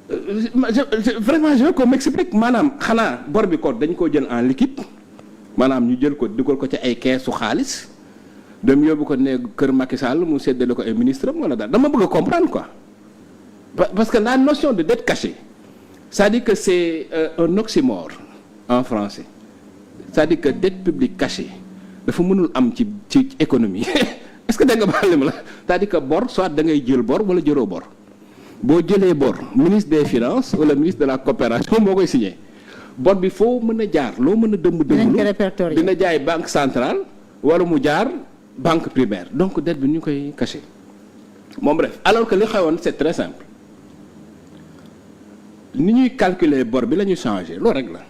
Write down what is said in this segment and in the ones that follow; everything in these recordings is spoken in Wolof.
vraiment je veux qu'on m'explique maanaam xanaa bor bi ko dañ koo jël en liquide maanaam ñu jël ko dugal ko ci ay keesu xaalis dem yóbbu ko ne kër Macky Sall mu séddale ko ay ministre am wala daal dama bëgg a comprendre quoi parce que la notion de dette cachée c'est-à-dire que c'est un oxymore en français c'est-à-dire que dette publique cachée dafa mënul am ci économie est-ce que da nga baal ma la c'est-à-dire que bor soit da ngay jël bor wala jëroo bor boo jëlee bor ministre des finances wala ministre de la coopération moo koy signé bor bi foo mën a jaar loo mën a dëmb dina jaay banque centrale wala mu jaar banque primaire donc dette bi ñu koy caché moom bref alors que li xewoon c'est très simple ni ñuy calculer bor bi la ñu changé loolu rek la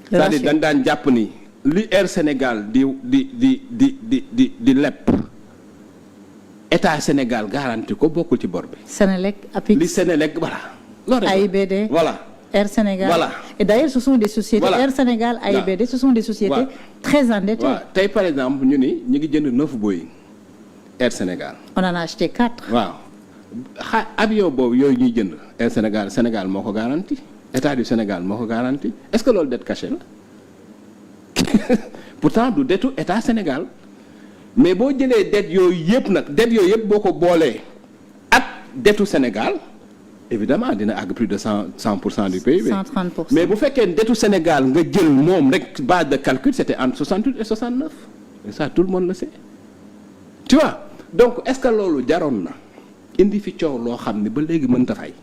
c'est-à-dire dañ daan jàpp ni li Air Sénégal di lepp état Sénégal garanti ko bokkul ci bor bi. Sénélec APIX li Sénélec voilà. loolu AIBD voilà. Air Sénégal voilà. Et d'ailleurs ce sont des sociétés. Voilà. Air Sénégal AIBD ce sont des sociétés. Très endettées. waaw tey par exemple ñu ngi jënd 9 Boeing Air Sénégal. On en a acheté 4. waaw avion boobu yooyu ñuy jënd Air Sénégal moo ko garanti état du Sénégal moo ko garanti est-ce que loolu dette cachée la pourtant du dettu état Sénégal. mais boo jëlee dette yooyu yëpp boo ko boolee ak dettu Sénégal évidemment dina àgg plus de 100% du PIB. 130%. mais bu fekkee dettu Sénégal nga jël moom rek base de calcul c'était entre 68 et 69 et ça tout le monde le sait tu vois donc est-ce que loolu jaroon na indi fi coow loo xam ne ba léegi mënta fay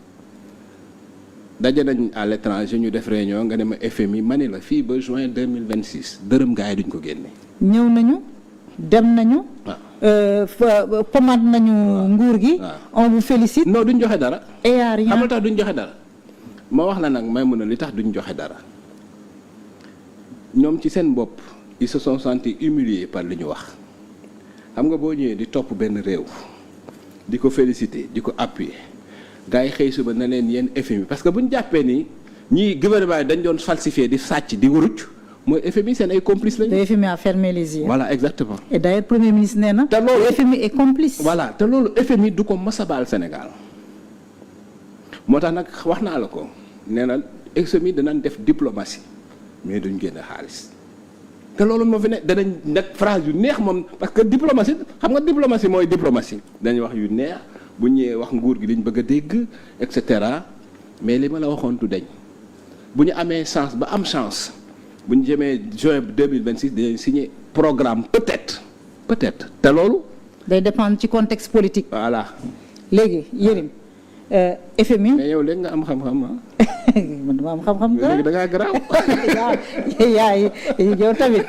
daje nañ à l'étranger ñu def réunion nga ne ma FMI ma ne la fii ba juin 2026 dërëm gaa yi duñ ko génne. ñëw nañu. dem nañu. pomade nañu nguur gi. on vous félicite. non duñ joxe dara. et y a rien xam nga tax duñ joxe dara. ma wax la nag may mun a li tax duñ joxe dara ñoom ci seen bopp ils se sont sentis humiliés par li ñu wax xam nga boo ñëwee di topp benn réew di ko féliciter di ko appuyer gars yi xëy suba na leen yéen FMI parce que buñ jàppee ni ñii gouvernement yi dañ doon falsifier di sàcc di wuruj. mooy FMI seen ay complices lañu. le FMI a fermé les yeux. voilà exactement. et d'ailleurs premier ministre nee na. te loolu FMI est complice. voilà te loolu FMI du ko mës a baal Sénégal moo tax nag wax naa la ko nee na FMI danañ def diplomatie mais duñ génne xaalis te loolu moo fi ne danañ nag phrase yu neex moom parce que diplomatie xam nga diplomatie mooy diplomatie dañuy wax yu neex bu ñëwee wax nguur gi liñ bëgg a dégg et cetera mais li ma la waxoon du dañ bu ñu amee chance ba am chance. bu ñu jëmee juin 2026 dinañ signer programme peut-être te loolu. day dépendre ci contexte politique. voilà. léegi Yérim FMI. mais yow léegi nga am xam-xam ah. man dama am xam-xam. léegi da ngaa garaaw. yaay yow tamit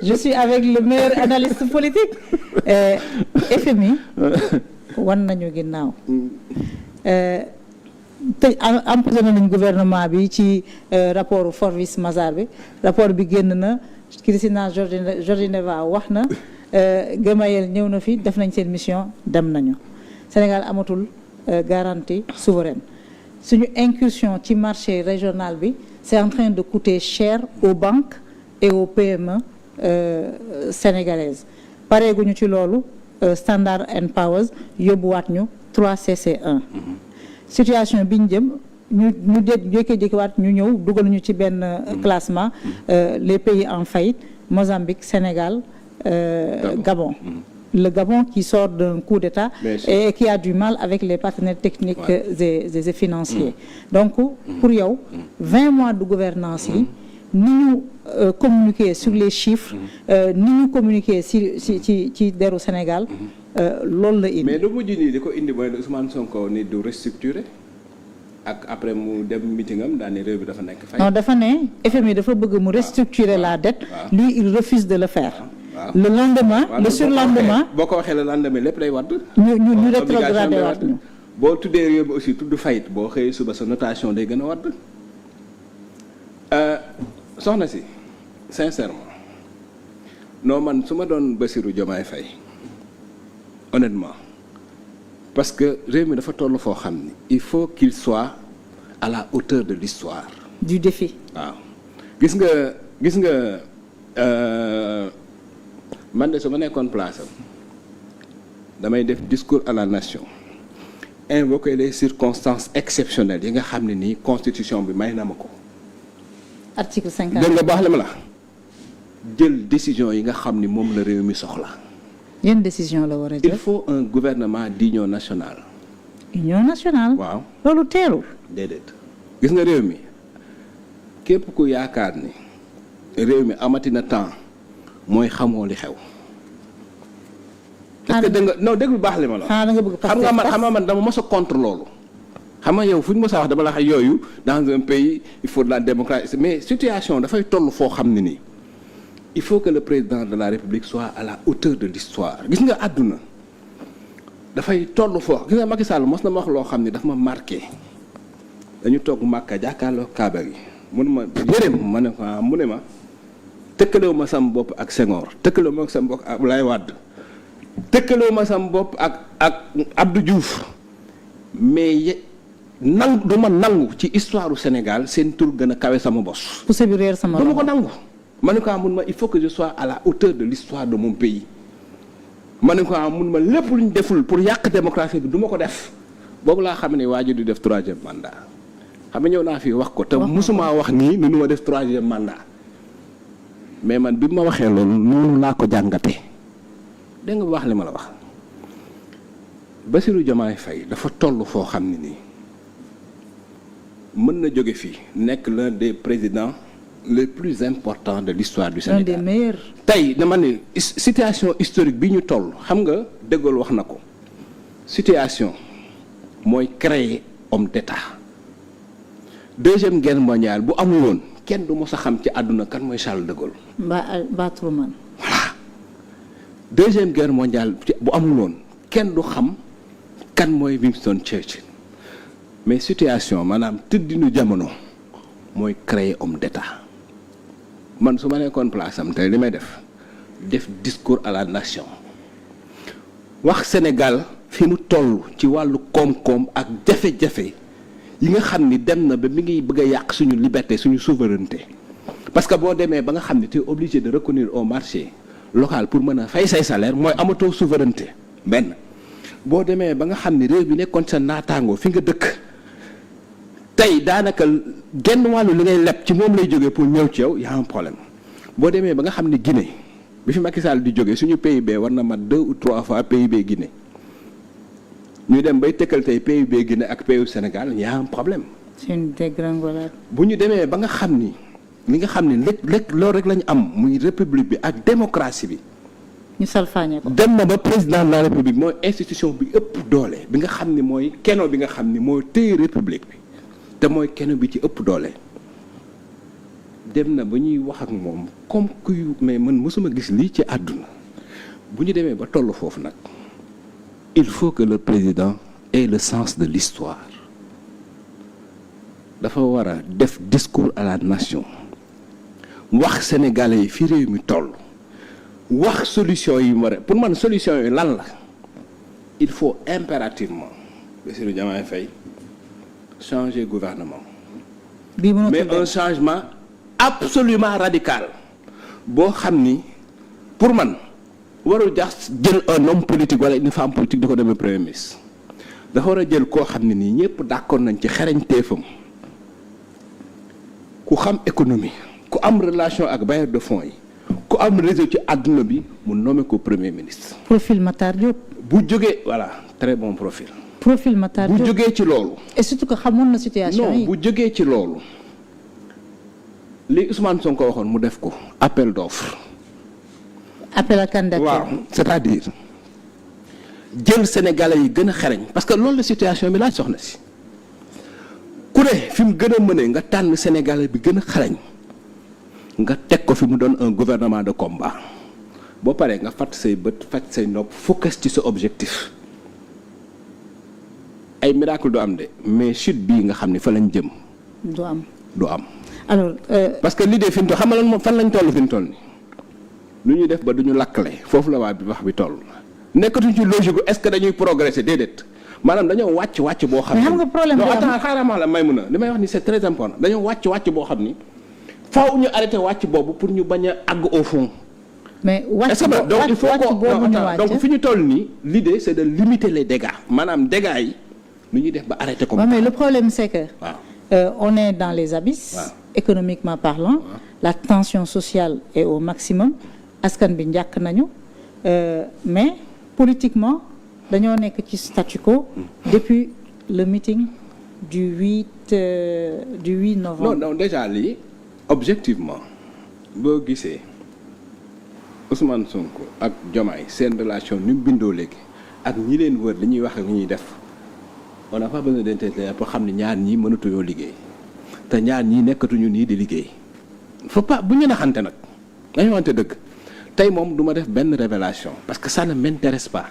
je suis avec le meilleur analyste politique. FMI wan nañu ginnaaw. te emprisonné nañ gouvernement bi ci rapport Forvis Mazars bi rapport bi génn na Christina Georgieva wax na Gemayel ñëw na fi def nañ seen mission dem nañu Sénégal amatul garantie souveraine suñu incursion ci marché régional bi c'est en train de coûter cher aux banques et aux PME sénégalaises pareeguñu ci loolu Standard & Poor's yóbbuwaat ñu 3CC1 situation bi ñu jëm ñu jékki-jékkiwaat ñu ñëw dugal ñu ci benn classement les pays en faillite Mozambique Sénégal Gabon le Gabon qui sort d'un coup d'État et qui a du mal avec les partenaires techniques et financiers donc pour yow 20 mois de gouvernance yi ni ñu communiquer sur les chiffres ni ñu communiquer ci deru Sénégal loolu la indi. mais lu mujj nii di ko indi mooy Ousmane Sonko ni du restructurer ak après mu dem meeting am daal ne réew bi dafa nekk fay. non dafa ne FMI dafa bëgg mu restructurer la dette. lui il refuse de le faire. le lendemain le surlendemain. boo ko waxee le lendemain lépp day wadd. ñu rétrogradé waat ñu. boo tuddee réew bi aussi tudd faillite boo xëyee suba sa notation day gën a wadd. soxna si sincèrement non man su ma doon Bassirou Diomaye Faye honnêtement parce que réew mi dafa toll foo xam ni il faut qu'il soit à la hauteur de l'histoire du défi. waaw gis nga man de su ma nekkoon place am damay def discours à la nation invoquer les circonstances exceptionnelles yi nga xam ne nii constitution bi may na ma ko. article 50. dégg nga baax la ma la jël décision yi nga xam ni moom la réew mi soxla. yan décision la war a jël. il faut un gouvernement d'union nationale. union nationale. waaw loolu teelu. déedéet gis nga réew mi képp ku yaakaar ni réew mi amati na temps mooy xamoo li xew. est-ce que dégg nga non déglu baax li ma la. xanaa da nga bëgg xam nga man dama mos a contre loolu. xam nga yow fu ñu mos a wax dama la wax yooyu dans un pays il faut de la démocratie mais situation dafay toll foo xam ne nii il faut que le président de la République soit à la hauteur de l'histoire gis nga àdduna dafay toll foo gis nga Macky Sall mos na ma wax loo xam ne daf ma marqué dañu toog Màkka jàkkaarloo Kaaba gi mun ma yërëm ma ne ko mu ne ma tëkkalewu ma sam bopp ak Senghor tëkkalewu ma sam bopp ak Abdoulaye Wade tëkkalewu ma sam bopp ak Abdou Diouf mais du ma nangu ci histoire du Sénégal seen tur gën a kawe sama bos. pousse bi réer sama du ma ko nangu. ma ne ko mun ma il faut que je sois à la hauteur de l'histoire de mon pays. ma ne ko mun ma lépp lu ñu deful pour yàq démocratie bi du ma ko def boobu laa xam ne waa ji du def 3e mandat. xam nga ñëw naa fi wax ko te musuma wax nii ni nu ma def 3e mandat. mais man bi ma waxee loolu noonu laa ko jàngatee. dégg nga wax li ma la wax. Bassirou Diomaye Faye dafa toll foo xam ne nii. mën na jóge fii nekk l'un des présidents les plus importants de l'histoire du Sénégal. un des meilleurs. tey dama ne situation historique bi ñu toll xam nga De Gaulle wax na ko situation mooy créer homme d'État. Deuxième guerre mondiale bu amul woon kenn du mos a xam ci àdduna kan mooy Charles de Gaulle. ba Truman. voilà Deuxième guerre mondiale bu amul woon kenn du xam kan mooy Winston Churchill. mais situation maanaam tëddinu jamono mooy créer homme d'État man su ma nekkoon place am tey li may def discours à la nation wax Sénégal fi mu toll ci wàllu koom-koom ak jafe-jafe yi nga xam ni dem na ba mi ngi bëgg a yàq suñu liberté suñu souveraineté parce que boo demee ba nga xam ni tu es obligé de recourir au marché local pour mën a fay say salaire mooy amatoo souveraineté benn boo demee ba nga xam ni réew bi nekkoon sa naataangoo fi nga dëkk tey daanaka genn wàllu li ngay leb ci moom lay jógee pour ñëw ci yow y a un problème boo demee ba nga xam ne Guinée bi fi Macky Sall di jógee suñu PIB war na mat 2 ou 3 fois PIB Guinée ñu dem bay tëkkal tey PIB Guinée ak PIB Sénégal y a un problème. c'est une dégringolade. bu ñu demee ba nga xam ni li nga xam ni lépp loolu rek la ñu am muy république bi ak démocratie bi. ñu salfaañe ko. dem na ba président de la république mooy institution bi ëpp doole bi nga xam ni mooy keno bi nga xam ni mooy téye république bi. te mooy kenn bi ci ëpp doole dem na ba ñuy wax ak moom comme kuy mais man mësuma gis lii ci àdduna bu ñu demee ba toll foofu nag il faut que le président ait le sens de l'histoire dafa war a def discours à la nation wax sénégalais yi fi réew mi toll wax solution yi mu pour man solution yi lan la il faut impérativement Bassirou Diomaye Faye changer gouvernement mais un changement absolument radical boo xam ni pour man warul jax jël un homme politique wala une femme politique di ko demee premier ministre dafa war a jël koo xam ne nii ñëpp d'accord nañ ci xarañteefam ku xam économie ku am relation ak bailleur de fonds yi ku am réseau ci àdduna bi mu nommé ko premier ministre. profil Matar Diop. bu jógee voilà très bon profil. profil Matar Diop bu jógee ci loolu. et surtout que xamoon na situation yi. non bu jógee ci loolu li Ousmane Sonko waxoon mu def ko appel d'offre. appel à candidature. waaw c'est-à-dire jël sénégalais yi gën a xereñ parce que loolu la situation bi laaj soxna si ku ne fi mu gën a mënee nga tànn sénégalais bi gën a xereñ nga teg ko fi mu doon un gouvernement de combat boo paree nga fàtt say bët fàtt say nopp focus ci sa objectif. ay miracle du am de mais chute bii nga xam ne fa lañ jëm. du am du am. alors. parce que l'idée fi mu toll xam nga lan moom fan lañ toll fi mu toll nii lu ñuy def ba du ñu lakkale foofu la waa bi wax bi toll. nekkatuñ ci logique est-ce que dañuy progresser déedéet maanaam dañoo wàcc boo xam. mais xam nga problème non attends xaaral ma la may mun a li may wax ni c'est très important dañoo wàcc boo xam ni faaw ñu arrêter wàcc boobu pour ñu bañ a àgg au fond. mais wàcc donc il faut boobu ñu donc fi ñu toll nii l'idée c'est de limiter les dégâts maanaam dégâts yi nu ñuy def ba arrêté ko. Ouais, mais le problème c'est que on est dans les abysses. Économiquement parlant. La tension sociale est au maximum. askan bi njàkk nañu mais politiquement dañoo nekk ci statu quo depuis le meeting du 8 novembre. non déjà lii objectivement boo gisee Ousmane Sonko ak Diomaye seen relation ni mu bindoo léegi ak ñi leen wër li ñuy wax ak li ñuy def on n'a pas besoin d'intervenir pour xam ne ñaar ñii mënatuñoo liggéey te ñaar ñii nekkatuñu nii di liggéey faut pas bu ñu naxante nag dañu wante dëgg tey moom du ma def benn révélation parce que ça ne m'intéresse pas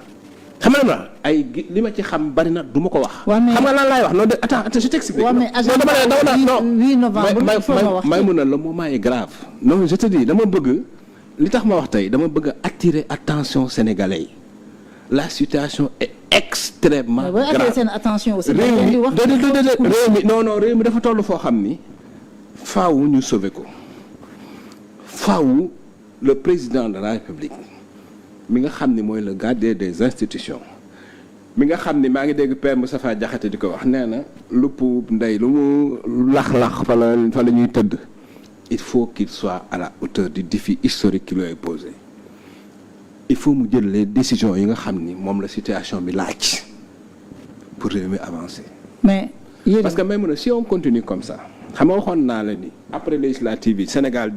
xam nga la ay li ma ci xam bari na du ma ko wax. xam nga lan laay wax non de attends je t'explique. waaw mais agenda 8 novembre may mun na le moment est grave. non je te dis dama bëgg li tax ma wax tey dama bëgg a attirer attention sénégalais yi la situation est extrêmement grave. seen attention aussi. réew mi non réew mi dafa toll foo xam ni faaw ñu sauver ko faaw le président de la République mi nga xam ni mooy le gardien des institutions mi nga xam ni maa ngi dégg Père Moustapha Diakhaté di ko wax nee na lupp ndey lu mu lax-lax fa la ñuy tëdd il faut qu'il soit à la hauteur du défi historique qui lui est posé il faut mu jël les décisions yi nga xam ni moom la situation bi laaj pour réew mi avancer. mais parce que même si on continue comme ça xam nga waxoon naa la ni après législative yi Sénégal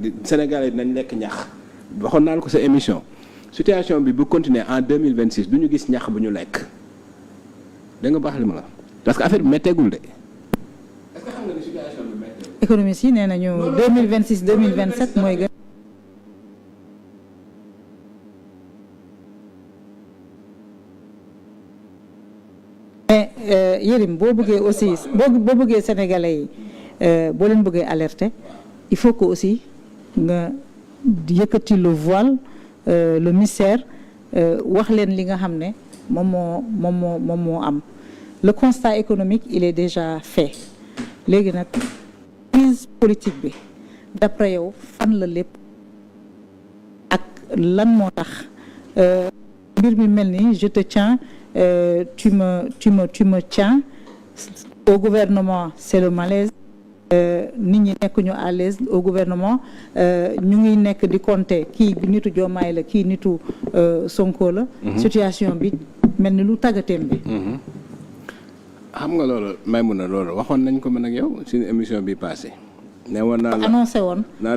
dinañ lekk ñax waxoon naa la ko sa émission situation bi bu continuer en 2026 du ñu gis ñax bu ñu lekk da nga baax li ma la parce que affaire bi métteegul de. est-ce que xam nga ni situation bi métteegul. économistes yi nee nañu 2026 2027 mooy gën. mais Yérim boo bëggee aussi boo bëggee sénégalais yi boo leen bëggee alerter il faut que aussi nga yëkkati le voile le mystère wax leen li nga xam ne moom moo am le constat économique il est déjà fait léegi nag crise politique bi d'après yow fan la lépp ak lan moo tax mbir mi mel ni je te tiens tu me tiens au gouvernement c'est le malaise nit ñi nekkuñu à l'aise au gouvernement ñu ngi nekk di compter kii nitu Diomaye la kii nitu Sonko la. situation bi mel ni lu tàggateem bi. xam nga loolu may mun a loolu waxoon nañ ko mën ak yow suñu émission bi passé ne woon naa la annoncé woon.